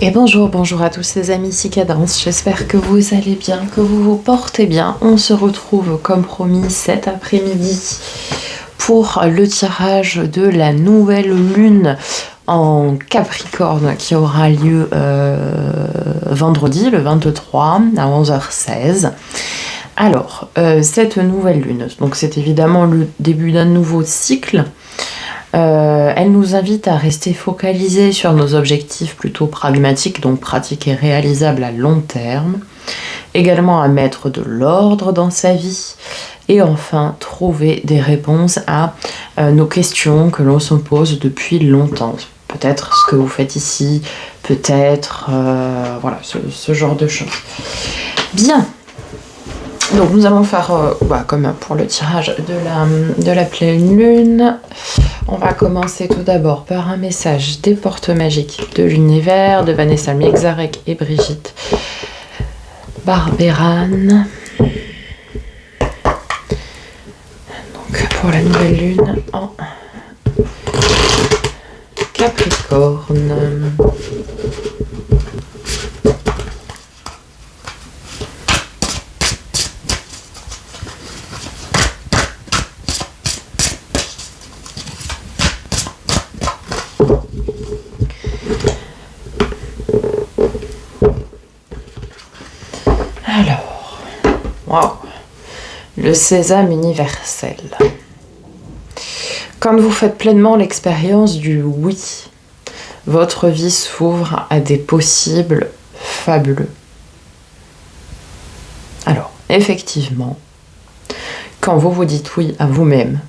Et bonjour à tous les amis ici Cadence, j'espère que vous allez bien, que vous vous portez bien. On se retrouve comme promis cet après-midi pour le tirage de la nouvelle lune en Capricorne qui aura lieu vendredi le 23 à 11h16. Alors, cette nouvelle lune, donc c'est évidemment le début d'un nouveau cycle. Elle nous invite à rester focalisés sur nos objectifs plutôt pragmatiques, donc pratiques et réalisables à long terme. Également à mettre de l'ordre dans sa vie. Et enfin, trouver des réponses à nos questions que l'on se pose depuis longtemps. Peut-être ce que vous faites ici, peut-être, voilà, ce genre de choses. Bien. Donc nous allons faire, comme pour le tirage de la pleine lune, on va commencer tout d'abord par un message des portes magiques de l'univers de Vanessa Mexarek et Brigitte Barberan. Donc pour la nouvelle lune en Capricorne. Alors, wow, le sésame universel. Quand vous faites pleinement l'expérience du oui, votre vie s'ouvre à des possibles fabuleux. Alors, effectivement, quand vous vous dites oui à vous-même,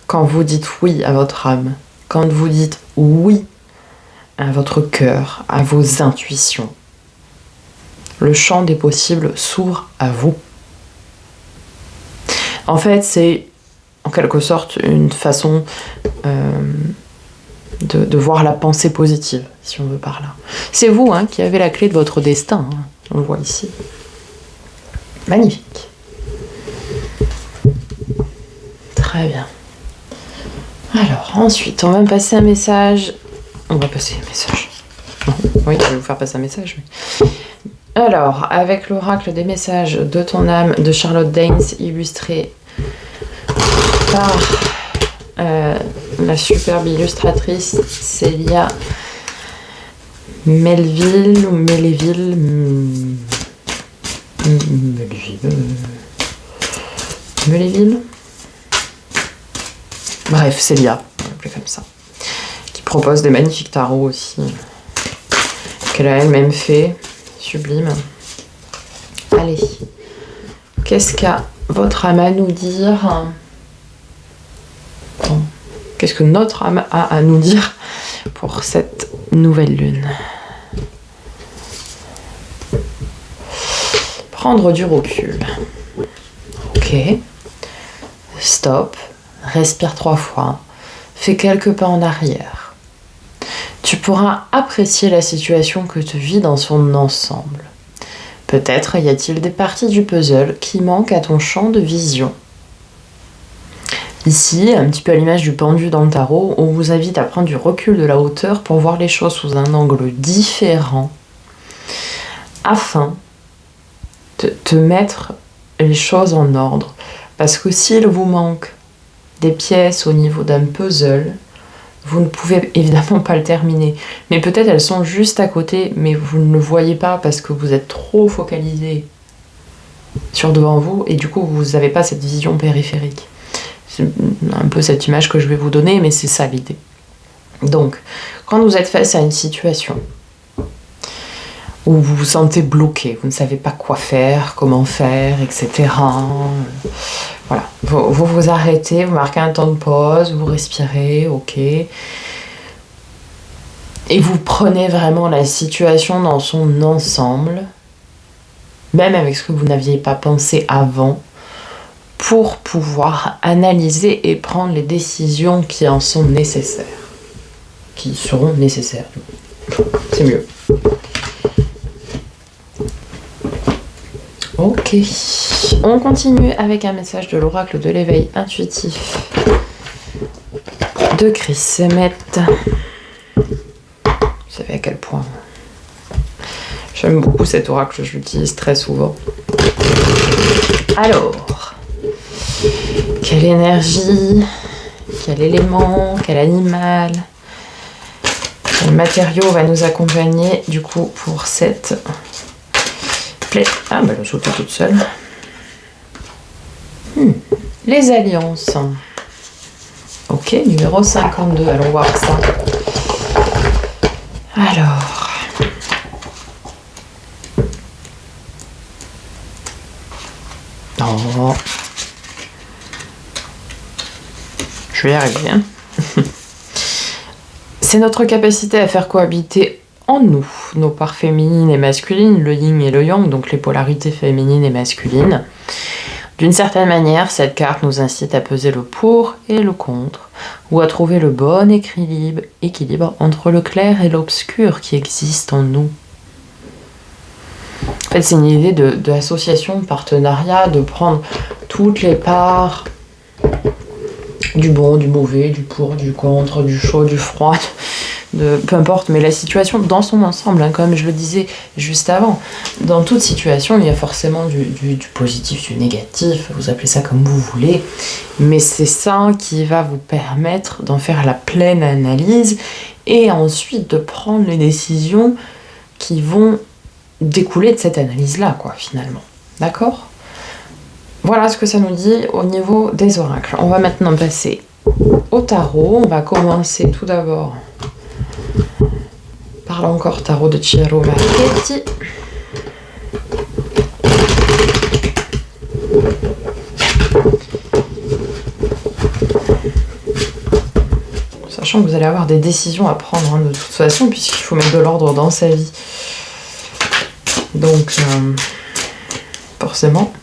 quand vous dites oui à votre âme, quand vous dites oui à votre cœur, à vos intuitions, le champ des possibles s'ouvre à vous. En fait, c'est en quelque sorte une façon de voir la pensée positive, si on veut par là. C'est vous qui avez la clé de votre destin, on le voit ici. Magnifique. Très bien. Alors, ensuite, on va me passer un message. On va passer un message. Oui, je vais vous faire passer un message. Oui. Alors, avec l'oracle des messages de ton âme de Charlotte Daines, illustré par la superbe illustratrice Célia Melville ou Méléville. Méléville. Bref, Célia, on va l'appeler comme ça. Qui propose des magnifiques tarots aussi, qu'elle a elle-même fait. Sublime. Allez, qu'est-ce qu'a votre âme à nous dire? Bon. Qu'est-ce que notre âme a à nous dire pour cette nouvelle lune? Prendre du recul. Ok. Stop. Respire 3 fois. Fais quelques pas en arrière. Tu pourras apprécier la situation que tu vis dans son ensemble. Peut-être y a-t-il des parties du puzzle qui manquent à ton champ de vision. Ici, un petit peu à l'image du pendu dans le tarot, on vous invite à prendre du recul, de la hauteur pour voir les choses sous un angle différent afin de te mettre les choses en ordre. Parce que s'il vous manque des pièces au niveau d'un puzzle, vous ne pouvez évidemment pas le terminer. Mais peut-être elles sont juste à côté, mais vous ne le voyez pas parce que vous êtes trop focalisé sur devant vous et du coup vous n'avez pas cette vision périphérique. C'est un peu cette image que je vais vous donner, mais c'est ça l'idée. Donc, quand vous êtes face à une situation où vous vous sentez bloqué, vous ne savez pas quoi faire, comment faire, etc. Voilà, vous vous arrêtez, vous marquez un temps de pause, vous respirez, ok. Et vous prenez vraiment la situation dans son ensemble, même avec ce que vous n'aviez pas pensé avant, pour pouvoir analyser et prendre les décisions qui en sont nécessaires. Qui seront nécessaires. C'est mieux. Ok, on continue avec un message de l'oracle de l'éveil intuitif de Chris Semet. Vous savez à quel point J'aime beaucoup cet oracle, je l'utilise très souvent. Alors, quelle énergie, quel élément, quel animal, quel matériau va nous accompagner du coup pour cette plaie. Ah bah elle a sauté toute seule. Les alliances. Ok, numéro 52, allons voir ça. Alors. Oh. Je vais y arriver. Hein. C'est notre capacité à faire cohabiter en nous nos parts féminines et masculines, le yin et le yang, donc les polarités féminines et masculines. D'une certaine manière, cette carte nous incite à peser le pour et le contre, ou à trouver le bon équilibre entre le clair et l'obscur qui existe en nous. En fait, c'est une idée d'association, de partenariat, de prendre toutes les parts du bon, du mauvais, du pour, du contre, du chaud, du froid, peu importe, mais la situation dans son ensemble, hein, comme je le disais juste avant, dans toute situation, il y a forcément du positif, du négatif, vous appelez ça comme vous voulez, mais c'est ça qui va vous permettre d'en faire la pleine analyse et ensuite de prendre les décisions qui vont découler de cette analyse-là, quoi, finalement. D'accord ? Voilà ce que ça nous dit au niveau des oracles. On va maintenant passer au tarot. On va commencer tout d'abord par l'encore tarot de Ciro Marchetti. Sachant que vous allez avoir des décisions à prendre hein, de toute façon, puisqu'il faut mettre de l'ordre dans sa vie. Donc, forcément,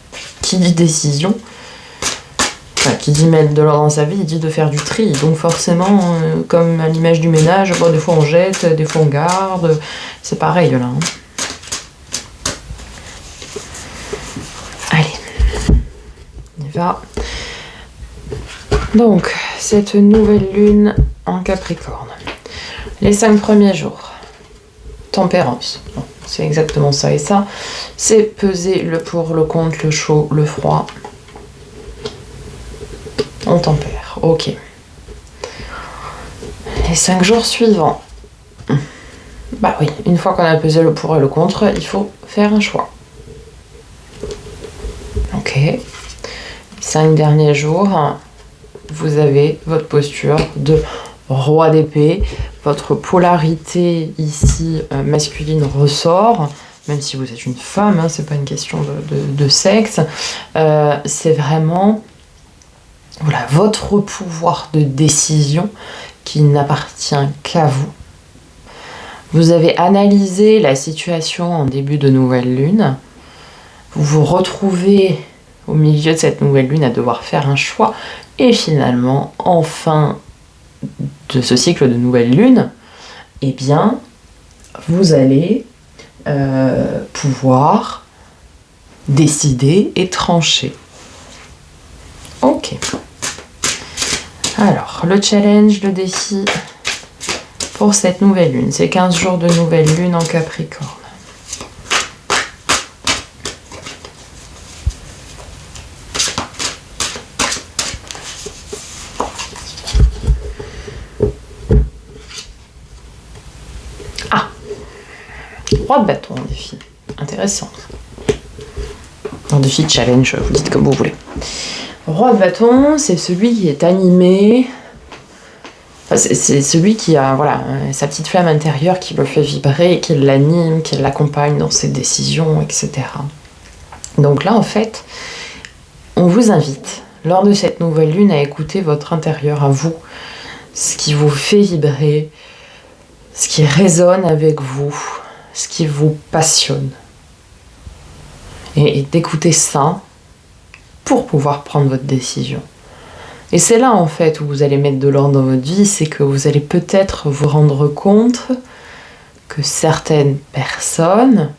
qui dit décision, qui dit mettre de l'ordre dans sa vie, il dit de faire du tri. Donc forcément, comme à l'image du ménage, bon, des fois on jette, des fois on garde, c'est pareil là. Hein. Allez, on y va. Donc, cette nouvelle lune en Capricorne. Les 5 premiers jours. Tempérance. Bon, c'est exactement ça et ça. C'est peser le pour, le contre, le chaud, le froid. On tempère. Ok. Les 5 jours suivants. Bah oui, une fois qu'on a pesé le pour et le contre, il faut faire un choix. Ok. Les 5 derniers jours, vous avez votre posture de roi d'épée. Votre polarité ici masculine ressort, même si vous êtes une femme, hein, c'est pas une question de sexe. C'est vraiment voilà, votre pouvoir de décision qui n'appartient qu'à vous. Vous avez analysé la situation en début de nouvelle lune. Vous vous retrouvez au milieu de cette nouvelle lune à devoir faire un choix. Et finalement, en fin de ce cycle de nouvelle lune, eh bien, vous allez pouvoir décider et trancher. Ok. Alors, le challenge, le défi pour cette nouvelle lune, c'est 15 jours de nouvelle lune en Capricorne. Roi de bâton en défi. Intéressant. En défi, challenge, vous dites comme vous voulez. Roi de bâton, c'est celui qui est animé. Enfin, c'est celui qui a voilà, sa petite flamme intérieure qui le fait vibrer, qui l'anime, qui l'accompagne dans ses décisions, etc. Donc là, en fait, on vous invite, lors de cette nouvelle lune, à écouter votre intérieur, à vous. Ce qui vous fait vibrer, ce qui résonne avec vous, ce qui vous passionne. Et d'écouter ça pour pouvoir prendre votre décision. Et c'est là en fait où vous allez mettre de l'ordre dans votre vie, c'est que vous allez peut-être vous rendre compte que certaines personnes,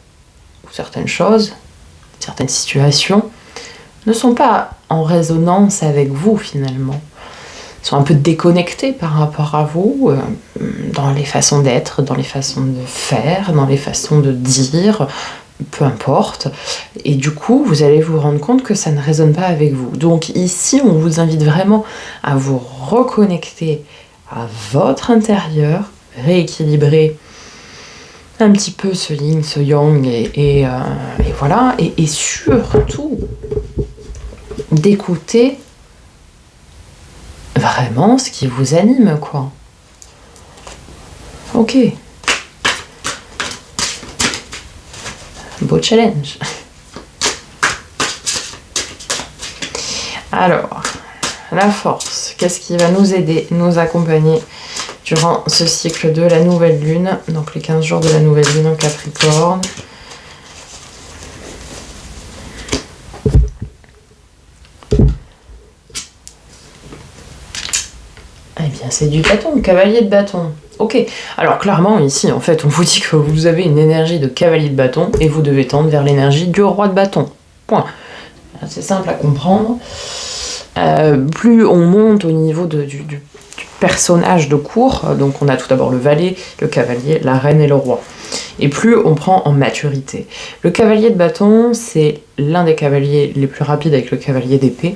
ou certaines choses, certaines situations, ne sont pas en résonance avec vous finalement. sont un peu déconnectés par rapport à vous, dans les façons d'être, dans les façons de faire, dans les façons de dire, peu importe. Et du coup, vous allez vous rendre compte que ça ne résonne pas avec vous. Donc ici, on vous invite vraiment à vous reconnecter à votre intérieur, rééquilibrer un petit peu ce yin, ce yang, et voilà. Et surtout, d'écouter vraiment ce qui vous anime, quoi. Ok. Beau challenge. Alors, la force, qu'est-ce qui va nous aider, nous accompagner durant ce cycle de la nouvelle lune, donc les 15 jours de la nouvelle lune en Capricorne. Eh bien, c'est du bâton, cavalier de bâton. Ok, alors clairement ici, en fait, on vous dit que vous avez une énergie de cavalier de bâton et vous devez tendre vers l'énergie du roi de bâton. Point. C'est simple à comprendre. Plus on monte au niveau du personnage de cour, donc on a tout d'abord le valet, le cavalier, la reine et le roi. Et plus on prend en maturité. Le cavalier de bâton, c'est l'un des cavaliers les plus rapides avec le cavalier d'épée.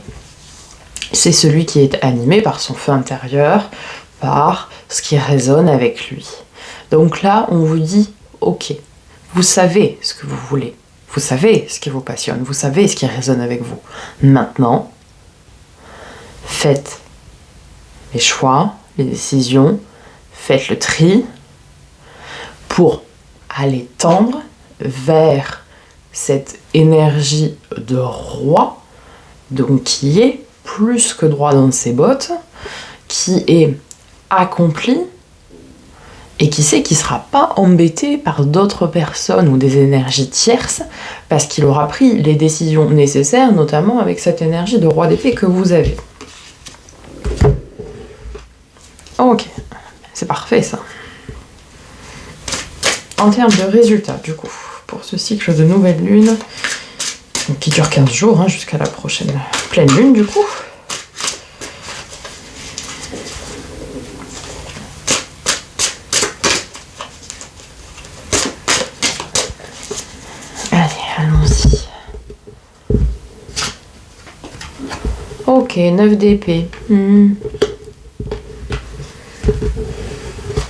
C'est celui qui est animé par son feu intérieur, par ce qui résonne avec lui. Donc là, on vous dit, ok, vous savez ce que vous voulez, vous savez ce qui vous passionne, vous savez ce qui résonne avec vous. Maintenant, faites les choix, les décisions, faites le tri pour aller tendre vers cette énergie de roi, donc qui est plus que droit dans ses bottes, qui est accompli et qui sait qu'il ne sera pas embêté par d'autres personnes ou des énergies tierces parce qu'il aura pris les décisions nécessaires, notamment avec cette énergie de roi d'épée que vous avez. Ok, c'est parfait ça. En termes de résultats, du coup, pour ce cycle de nouvelle lune, donc qui dure 15 jours, jusqu'à la prochaine pleine lune, du coup. Allez, allons-y. Ok, 9 d'épée.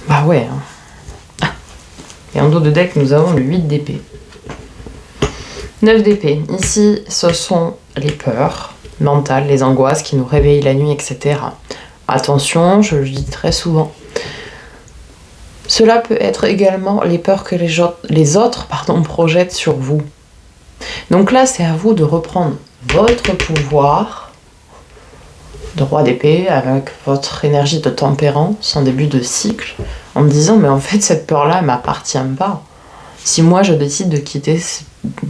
Bah ouais. Et en dos de deck, nous avons le 8 d'épée. 9 d'épée. Ici, ce sont les peurs mentales, les angoisses qui nous réveillent la nuit, etc. Attention, je le dis très souvent. Cela peut être également les peurs que les autres projettent sur vous. Donc là, c'est à vous de reprendre votre pouvoir de roi d'épée avec votre énergie de tempérance en début de cycle, en me disant, mais en fait, cette peur-là, elle m'appartient pas. Si moi, je décide de quitter,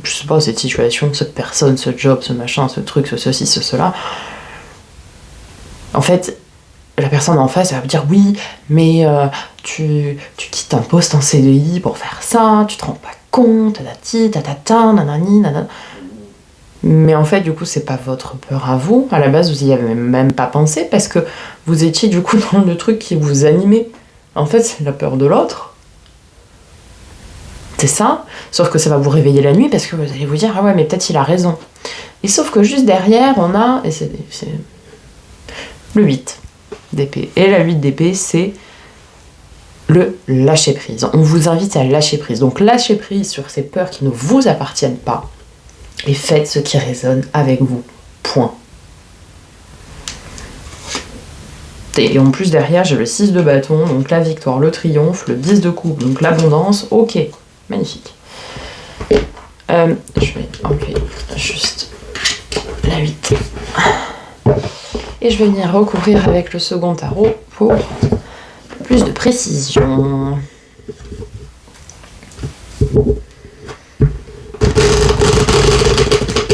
je sais pas, cette situation, cette personne, ce job, ce machin, ce truc, ce ceci, ce cela, en fait, la personne en face, elle va me dire, oui, mais tu quittes un poste en CDI pour faire ça, tu te rends pas compte, tatati, tatata, nanani, nanana. Mais en fait, du coup, c'est pas votre peur à vous. À la base, vous y avez même pas pensé parce que vous étiez du coup dans le truc qui vous animait. En fait, c'est la peur de l'autre. C'est ça. Sauf que ça va vous réveiller la nuit parce que vous allez vous dire, ah ouais, mais peut-être il a raison. Et sauf que juste derrière, on a, et c'est le 8 d'épée. Et la 8 d'épée, c'est le lâcher prise. On vous invite à lâcher prise. Donc, lâcher prise sur ces peurs qui ne vous appartiennent pas. Et faites ce qui résonne avec vous. Point. Et en plus derrière j'ai le 6 de bâton, donc la victoire, le triomphe, le 10 de coupe, donc l'abondance. Ok, magnifique. Je vais enlever juste la 8. Et je vais venir recouvrir avec le second tarot pour plus de précision.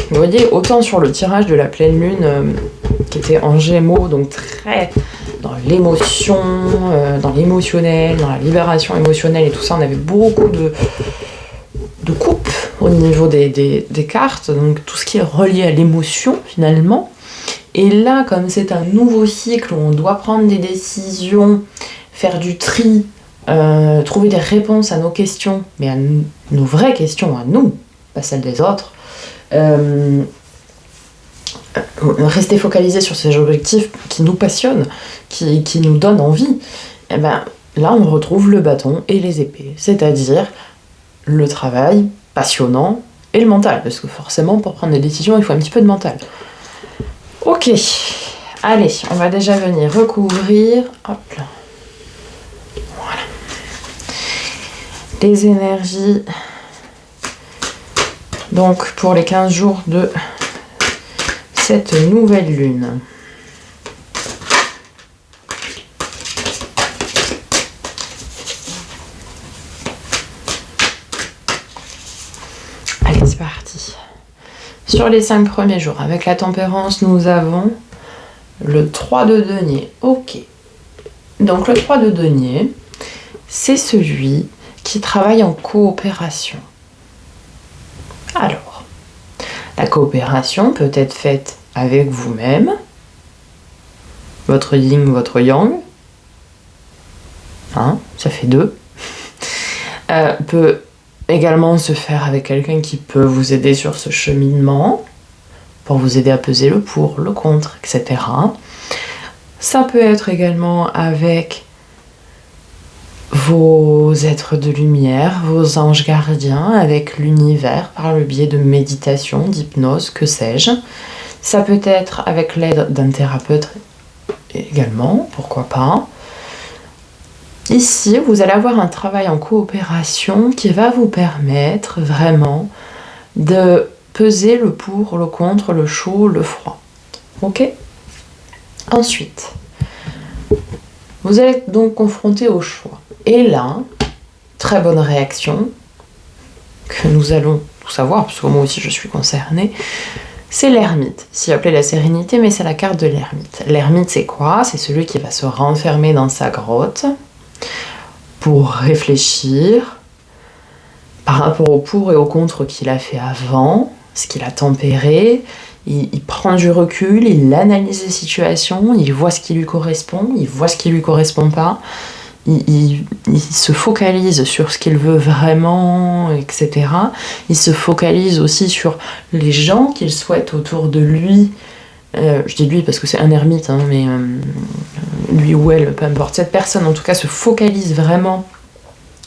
Vous voyez, autant sur le tirage de la pleine lune qui était en Gémeaux, donc très dans l'émotion, dans l'émotionnel, dans la libération émotionnelle et tout ça, on avait beaucoup de coupes au niveau des cartes, donc tout ce qui est relié à l'émotion finalement. Et là, comme c'est un nouveau cycle où on doit prendre des décisions, faire du tri, trouver des réponses à nos questions, mais à nos vraies questions, à nous, pas celles des autres, rester focalisé sur ces objectifs qui nous passionnent, qui nous donnent envie, et ben, là on retrouve le bâton et les épées, c'est-à-dire le travail passionnant et le mental, parce que forcément pour prendre des décisions il faut un petit peu de mental. Ok, allez, on va déjà venir recouvrir, hop là, voilà, les énergies, donc pour les 15 jours de cette nouvelle lune. Allez, c'est parti. Sur les 5 premiers jours, avec la tempérance, nous avons le 3 de denier. Ok. Donc le 3 de denier, c'est celui qui travaille en coopération. Alors, la coopération peut être faite avec vous-même, votre yin, votre yang, hein, ça fait 2. Peut également se faire avec quelqu'un qui peut vous aider sur ce cheminement, pour vous aider à peser le pour, le contre, etc. Ça peut être également avec vos êtres de lumière, vos anges gardiens, avec l'univers par le biais de méditation, d'hypnose, que sais-je. Ça peut être avec l'aide d'un thérapeute également, pourquoi pas. Ici, vous allez avoir un travail en coopération qui va vous permettre vraiment de peser le pour, le contre, le chaud, le froid. Ok ? Ensuite, vous allez être donc confronté au choix. Et là, très bonne réaction, que nous allons tout savoir, parce que moi aussi je suis concernée, c'est l'ermite. C'est appelé la sérénité, mais c'est la carte de l'ermite. L'ermite, c'est quoi ? C'est celui qui va se renfermer dans sa grotte pour réfléchir par rapport au pour et au contre qu'il a fait avant, ce qu'il a tempéré. Il prend du recul, il analyse les situations, il voit ce qui lui correspond, il voit ce qui lui correspond pas. Il se focalise sur ce qu'il veut vraiment, etc. Il se focalise aussi sur les gens qu'il souhaite autour de lui. Je dis lui parce que c'est un ermite, hein, mais lui ou elle, peu importe. Cette personne, en tout cas, se focalise vraiment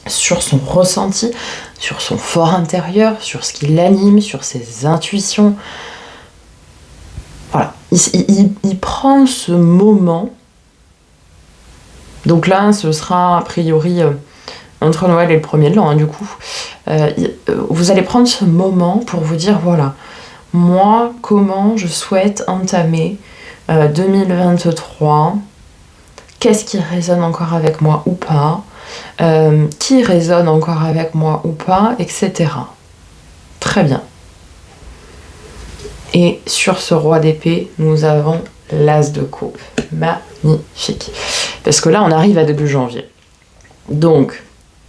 sur son ressenti, sur son fort intérieur, sur ce qui l'anime, sur ses intuitions. Voilà. Il prend ce moment. Donc là, ce sera a priori entre Noël et le 1er de l'an, hein, du coup. Vous allez prendre ce moment pour vous dire, voilà, moi, comment je souhaite entamer 2023, qu'est-ce qui résonne encore avec moi ou pas, qui résonne encore avec moi ou pas, etc. Très bien. Et sur ce roi d'épée, nous avons l'as de coupe. Magnifique. Parce que là, on arrive à début janvier. Donc,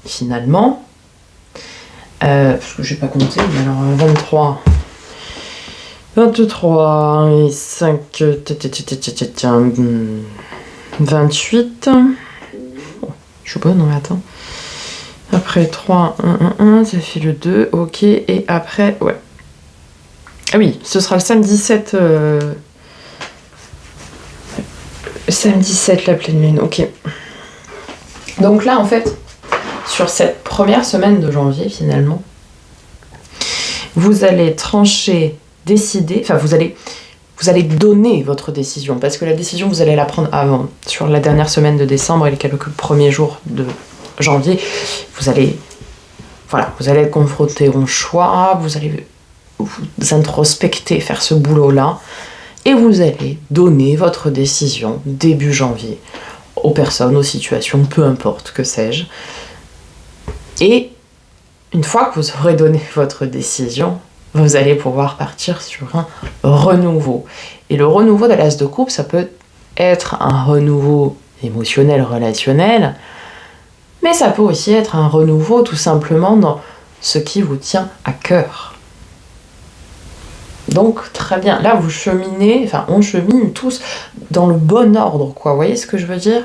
finalement, parce que je n'ai pas compté, mais alors 23 et 5, 28. Oh, je suis bonne, non, attends. Après 3, 1, ça fait le 2, ok. Et après, ouais. Ah oui, ce sera le samedi 7. Samedi 7, la pleine lune, ok. Donc là, en fait, sur cette première semaine de janvier, finalement, vous allez trancher, décider, enfin, vous allez donner votre décision, parce que la décision, vous allez la prendre avant. Sur la dernière semaine de décembre et les quelques premiers jours de janvier, vous allez être confronté au choix, vous allez vous introspecter, faire ce boulot-là, et vous allez donner votre décision début janvier aux personnes, aux situations, peu importe, que sais-je. Et une fois que vous aurez donné votre décision, vous allez pouvoir partir sur un renouveau. Et le renouveau de l'as de coupe, ça peut être un renouveau émotionnel, relationnel, mais ça peut aussi être un renouveau tout simplement dans ce qui vous tient à cœur. Donc très bien, là vous cheminez, enfin on chemine tous dans le bon ordre quoi, vous voyez ce que je veux dire?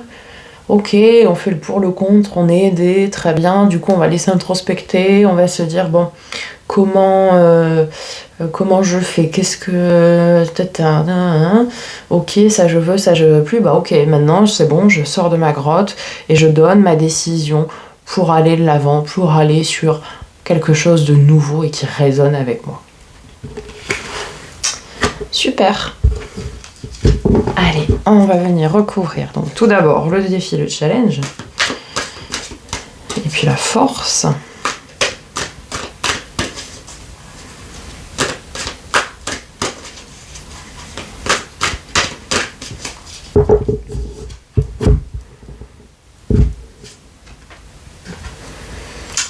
Ok, on fait le pour le contre, on est aidé, très bien, du coup on va laisser introspecter, on va se dire bon, comment je fais, qu'est-ce que... Ok, ça je veux plus, bah ok, maintenant c'est bon, je sors de ma grotte et je donne ma décision pour aller de l'avant, pour aller sur quelque chose de nouveau et qui résonne avec moi. Super. Allez, on va venir recouvrir. Donc tout d'abord le défi, le challenge. Et puis la force.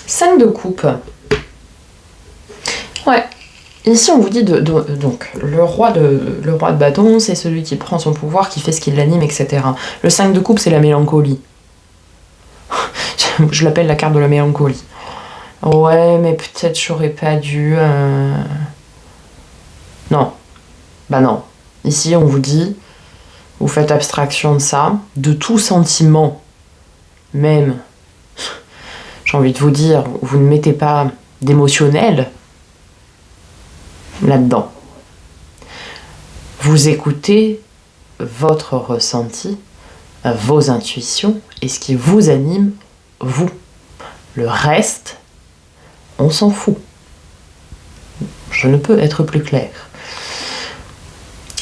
Cinq de coupe. Ouais. Ici, on vous dit donc le roi de bâton, c'est celui qui prend son pouvoir, qui fait ce qui l'anime, etc. Le 5 de coupe, c'est la mélancolie. Je l'appelle la carte de la mélancolie. Ouais, mais peut-être j'aurais pas dû... Non. Bah non. Ici, on vous dit, vous faites abstraction de ça, de tout sentiment, même, j'ai envie de vous dire, vous ne mettez pas d'émotionnel là-dedans. Vous écoutez votre ressenti, vos intuitions et ce qui vous anime, vous. Le reste, on s'en fout. Je ne peux être plus clair.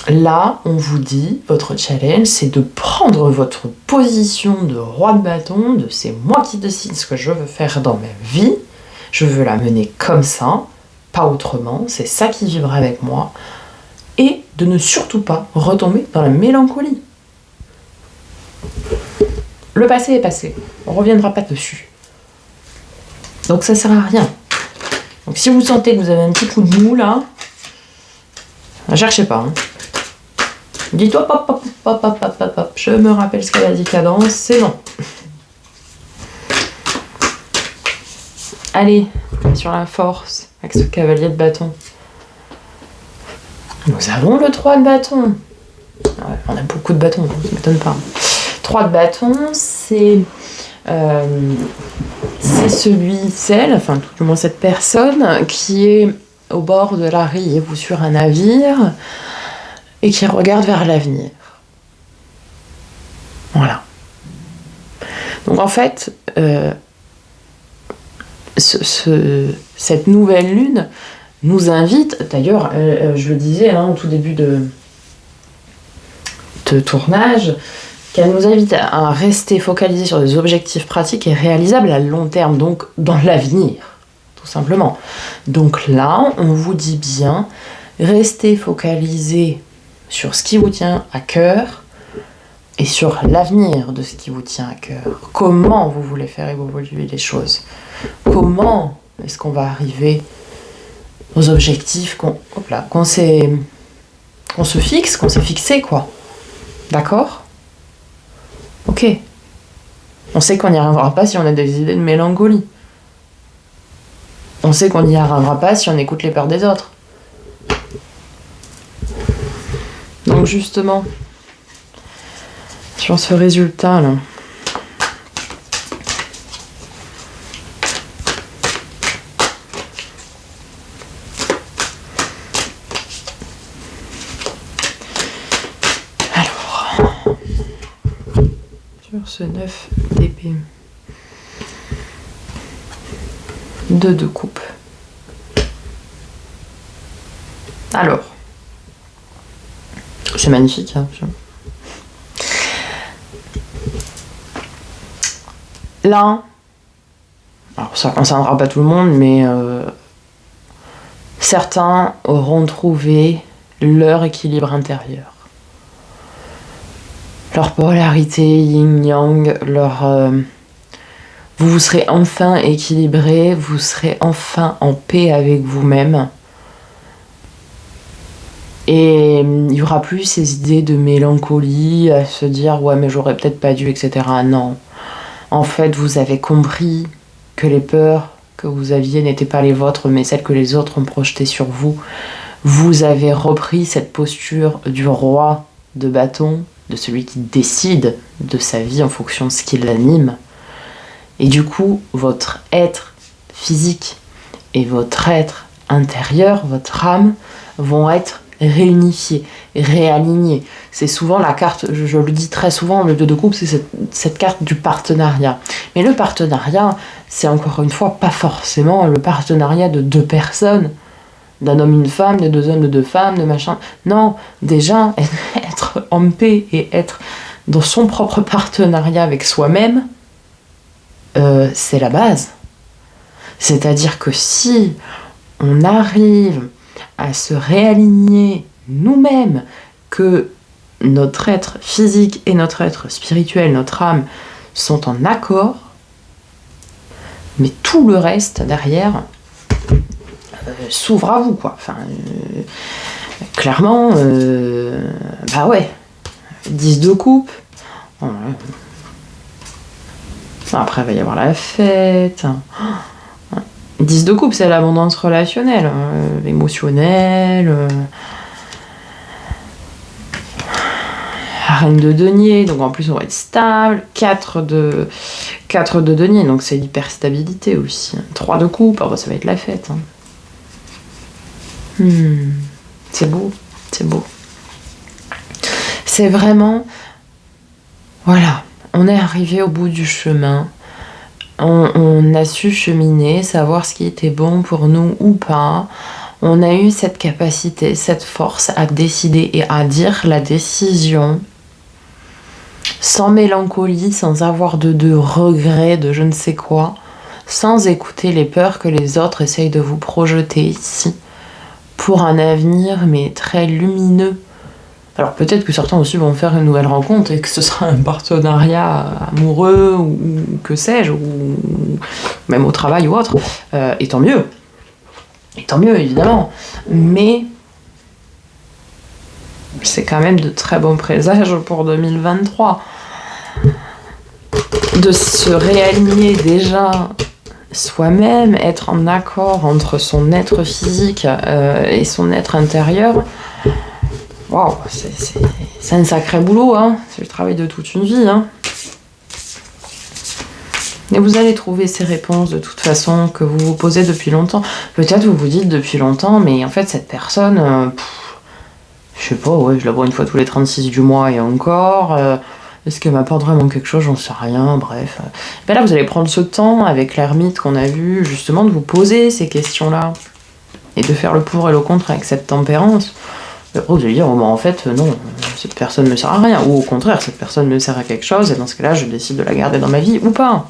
Là, on vous dit, votre challenge, c'est de prendre votre position de roi de bâton, de c'est moi qui décide ce que je veux faire dans ma vie, je veux la mener comme ça, pas autrement, c'est ça qui vivra avec moi, et de ne surtout pas retomber dans la mélancolie. Le passé est passé, on ne reviendra pas dessus. Donc ça sert à rien. Donc si vous sentez que vous avez un petit coup de mou là, ne cherchez pas. Dis-toi, pop, je me rappelle ce qu'elle a dit Cadence, c'est bon. Allez, sur la force, avec ce cavalier de bâton. Nous avons le 3 de bâton. Ouais, on a beaucoup de bâtons, ça ne m'étonne pas. 3 de bâton, c'est celle, enfin tout du moins cette personne qui est au bord de la rive ou sur un navire et qui regarde vers l'avenir. Voilà. Donc en fait, cette nouvelle lune nous invite, d'ailleurs, je le disais hein, au tout début de tournage, qu'elle nous invite à rester focalisés sur des objectifs pratiques et réalisables à long terme, donc dans l'avenir, tout simplement. Donc là, on vous dit bien, restez focalisés sur ce qui vous tient à cœur et sur l'avenir de ce qui vous tient à cœur. Comment vous voulez faire évoluer les choses? Comment est-ce qu'on va arriver aux objectifs qu'on s'est fixé, quoi. D'accord? Ok. On sait qu'on n'y arrivera pas si on a des idées de mélancolie. On sait qu'on n'y arrivera pas si on écoute les peurs des autres. Donc justement, sur ce résultat là, ce 9 d'épée, 2 de coupe. Alors, c'est magnifique. Hein, là, alors ça ne concernera pas tout le monde, mais certains auront trouvé leur équilibre intérieur. Leur polarité yin-yang, vous serez enfin équilibré, vous serez enfin en paix avec vous-même. Et il n'y aura plus ces idées de mélancolie, à se dire « ouais mais j'aurais peut-être pas dû », etc. Non. En fait, vous avez compris que les peurs que vous aviez n'étaient pas les vôtres, mais celles que les autres ont projetées sur vous. Vous avez repris cette posture du roi de bâton, de celui qui décide de sa vie en fonction de ce qui l'anime. Et du coup, votre être physique et votre être intérieur, votre âme, vont être réunifiés, réalignés. C'est souvent la carte, je le dis très souvent, le 2 de coupe, c'est cette carte du partenariat. Mais le partenariat, c'est encore une fois pas forcément le partenariat de 2 personnes, d'un homme, une femme, de 2 hommes, de 2 femmes, de machin. Non, déjà, être en paix et être dans son propre partenariat avec soi-même, c'est la base. C'est-à-dire que si on arrive à se réaligner nous-mêmes, que notre être physique et notre être spirituel, notre âme, sont en accord, mais tout le reste derrière s'ouvre à vous, quoi. Enfin, clairement, bah ouais, 10 de coupe. Ouais. Après, il va y avoir la fête. 10 de coupe, c'est l'abondance relationnelle, émotionnelle. Reine de denier, donc en plus on va être stable. 4 de denier, donc c'est l'hyperstabilité aussi. 3 de coupe, ça va être la fête. C'est beau, c'est beau. C'est vraiment... Voilà, on est arrivé au bout du chemin. On a su cheminer, savoir ce qui était bon pour nous ou pas. On a eu cette capacité, cette force à décider et à dire la décision sans mélancolie, sans avoir de regrets, de je ne sais quoi, sans écouter les peurs que les autres essayent de vous projeter ici, pour un avenir mais très lumineux. Alors peut-être que certains aussi vont faire une nouvelle rencontre et que ce sera un partenariat amoureux ou que sais-je, ou même au travail ou autre, et tant mieux. Et tant mieux, évidemment. Mais c'est quand même de très bons présages pour 2023. De se réaligner déjà soi-même, être en accord entre son être physique et son être intérieur. Waouh, c'est un sacré boulot, hein. C'est le travail de toute une vie, hein. Et vous allez trouver ces réponses de toute façon que vous vous posez depuis longtemps. Peut-être vous vous dites depuis longtemps, mais en fait cette personne, je sais pas, ouais, je la vois une fois tous les 36 du mois et encore. Est-ce qu'elle m'apporte vraiment quelque chose? J'en sais rien, bref. Ben là, vous allez prendre ce temps avec l'ermite qu'on a vu, justement, de vous poser ces questions-là. Et de faire le pour et le contre avec cette tempérance. Vous allez dire, oh, bah, en fait, non, cette personne ne sert à rien. Ou au contraire, cette personne me sert à quelque chose, et dans ce cas-là, je décide de la garder dans ma vie, ou pas.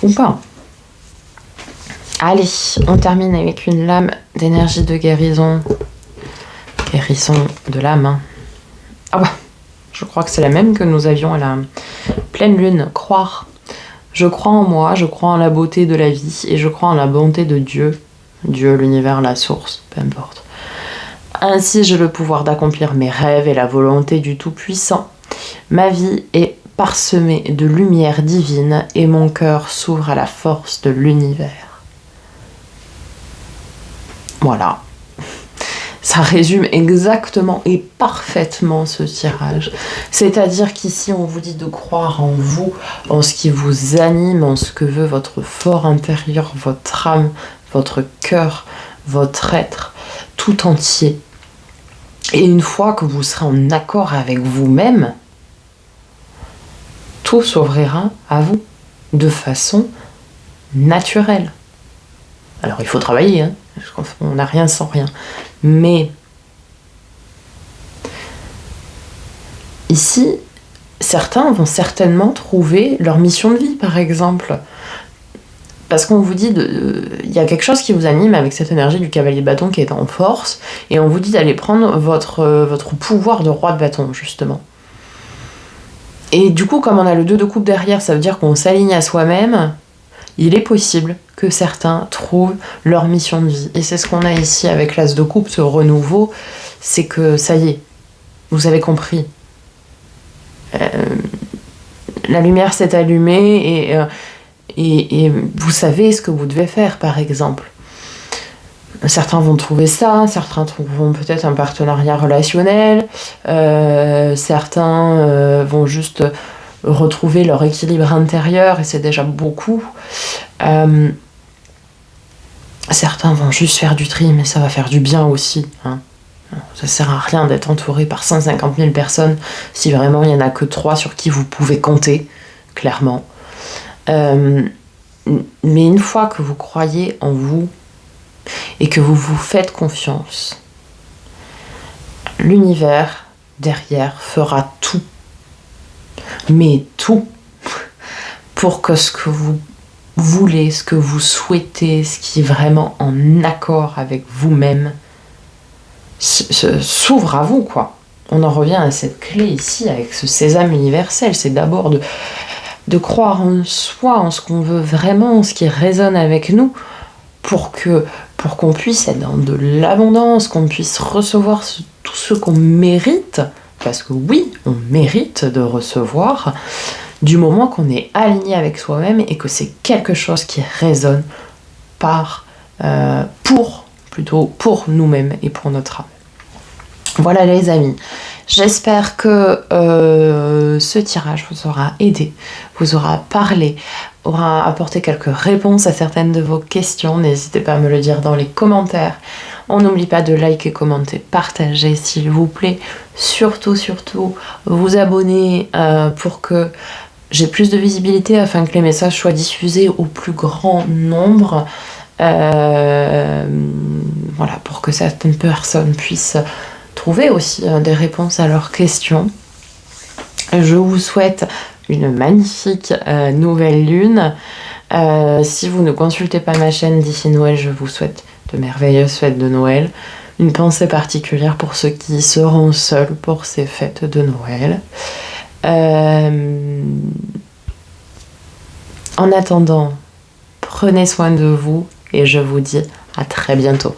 Ou pas. Allez, on termine avec une lame d'énergie de guérison. Guérison de l'âme. Hein. Ah bah, je crois que c'est la même que nous avions à la pleine lune. Croire. Je crois en moi, je crois en la beauté de la vie, et je crois en la bonté de Dieu. Dieu, l'univers, la source, peu importe. Ainsi, j'ai le pouvoir d'accomplir mes rêves et la volonté du Tout-Puissant. Ma vie est parsemée de lumière divine et mon cœur s'ouvre à la force de l'univers. Voilà. Ça résume exactement et parfaitement ce tirage. C'est-à-dire qu'ici, on vous dit de croire en vous, en ce qui vous anime, en ce que veut votre fort intérieur, votre âme, votre cœur, votre être, tout entier. Et une fois que vous serez en accord avec vous-même, tout s'ouvrira à vous de façon naturelle. Alors il faut travailler, hein, parce qu'on n'a rien sans rien. Mais ici, certains vont certainement trouver leur mission de vie, par exemple. Parce qu'on vous dit, il y a quelque chose qui vous anime avec cette énergie du cavalier de bâton qui est en force, et on vous dit d'aller prendre votre pouvoir de roi de bâton, justement. Et du coup, comme on a le 2 de coupe derrière, ça veut dire qu'on s'aligne à soi-même, il est possible que certains trouvent leur mission de vie. Et c'est ce qu'on a ici avec l'as de coupe, ce renouveau, c'est que ça y est, vous avez compris. La lumière s'est allumée et vous savez ce que vous devez faire, par exemple. Certains vont trouver ça, certains trouveront peut-être un partenariat relationnel, certains vont juste retrouver leur équilibre intérieur et c'est déjà beaucoup. Certains vont juste faire du tri, mais ça va faire du bien aussi. Hein. Ça sert à rien d'être entouré par 150 000 personnes si vraiment il n'y en a que 3 sur qui vous pouvez compter, clairement. Mais une fois que vous croyez en vous, et que vous vous faites confiance, l'univers derrière fera tout, mais tout, pour que ce que vous voulez, ce que vous souhaitez, ce qui est vraiment en accord avec vous-même, s'ouvre à vous, quoi. On en revient à cette clé ici, avec ce sésame universel, c'est d'abord de croire en soi, en ce qu'on veut vraiment, en ce qui résonne avec nous, pour qu'on puisse être dans de l'abondance, qu'on puisse recevoir tout ce qu'on mérite, parce que oui, on mérite de recevoir, du moment qu'on est aligné avec soi-même et que c'est quelque chose qui résonne pour nous-mêmes et pour notre âme. Voilà les amis, j'espère que ce tirage vous aura aidé, vous aura parlé, aura apporté quelques réponses à certaines de vos questions. N'hésitez pas à me le dire dans les commentaires. On n'oublie pas de liker, commenter, partager s'il vous plaît. Surtout, vous abonner pour que j'ai plus de visibilité afin que les messages soient diffusés au plus grand nombre. Voilà, pour que certaines personnes puissent trouver aussi des réponses à leurs questions. Je vous souhaite une magnifique nouvelle lune. Si vous ne consultez pas ma chaîne d'ici Noël, je vous souhaite de merveilleuses fêtes de Noël. Une pensée particulière pour ceux qui seront seuls pour ces fêtes de Noël. En attendant, prenez soin de vous et je vous dis à très bientôt.